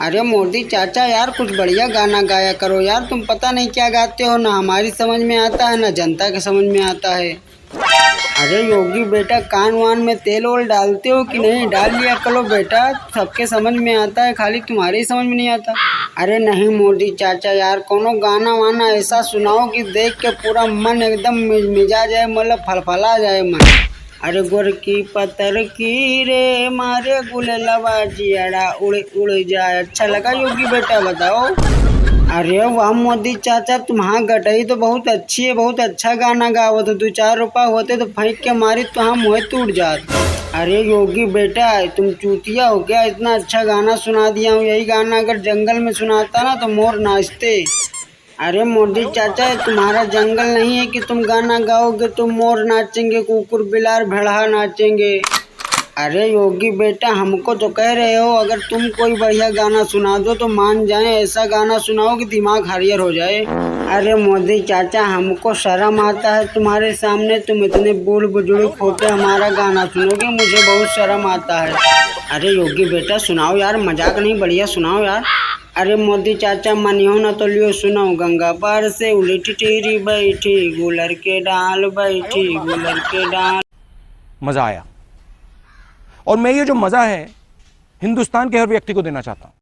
अरे मोदी चाचा यार कुछ बढ़िया गाना गाया करो यार। तुम पता नहीं क्या गाते हो, ना हमारी समझ में आता है ना जनता के समझ में आता है। अरे योगी बेटा, कान वान में तेल वोल डालते हो कि नहीं? डाल लिया करो बेटा, सबके समझ में आता है, खाली तुम्हारे ही समझ में नहीं आता। अरे नहीं मोदी चाचा यार, कोनो गाना वाना ऐसा सुनाओ कि देख के पूरा मन एकदम मिजाज जाए, मतलब फलफला जाए मन। अरे गोर की पत्थर की रे मारे गुललवा जियाड़ा उड़ उड़ जाए। अच्छा लगा योगी बेटा, बताओ। अरे वाह मोदी चाचा, तुम्हारा गटई तो बहुत अच्छी है, बहुत अच्छा गाना गाओ। तो 2-4 रुपया होते तो फेंक के मारी तो हम मुँह टूट जात। अरे योगी बेटा, तुम चूतिया हो क्या? इतना अच्छा गाना सुना दिया हूँ, यही गाना अगर जंगल में सुनाता ना तो मोर नाचते। अरे मोदी चाचा, तुम्हारा जंगल नहीं है कि तुम गाना गाओगे तो मोर नाचेंगे, कुकुर बिलार भेड़हा नाचेंगे। अरे योगी बेटा, हमको तो कह रहे हो अगर तुम कोई बढ़िया गाना सुना दो तो मान जाए, ऐसा गाना सुनाओ कि दिमाग हरियर हो जाए। अरे मोदी चाचा, हमको शर्म आता है तुम्हारे सामने, तुम इतने बूढ़ बुजुर्ग होके हमारा गाना सुनोगे, मुझे बहुत शर्म आता है। अरे योगी बेटा सुनाओ यार, मजाक नहीं, बढ़िया सुनाओ यार। अरे मोदी चाचा मनियो न तो लियो, सुनो। गंगा पार से उलट टिरी बैठी, गुलर के डाल बैठी, गुलर के डाल। मजा आया और मैं ये जो मजा है हिंदुस्तान के हर व्यक्ति को देना चाहता हूं।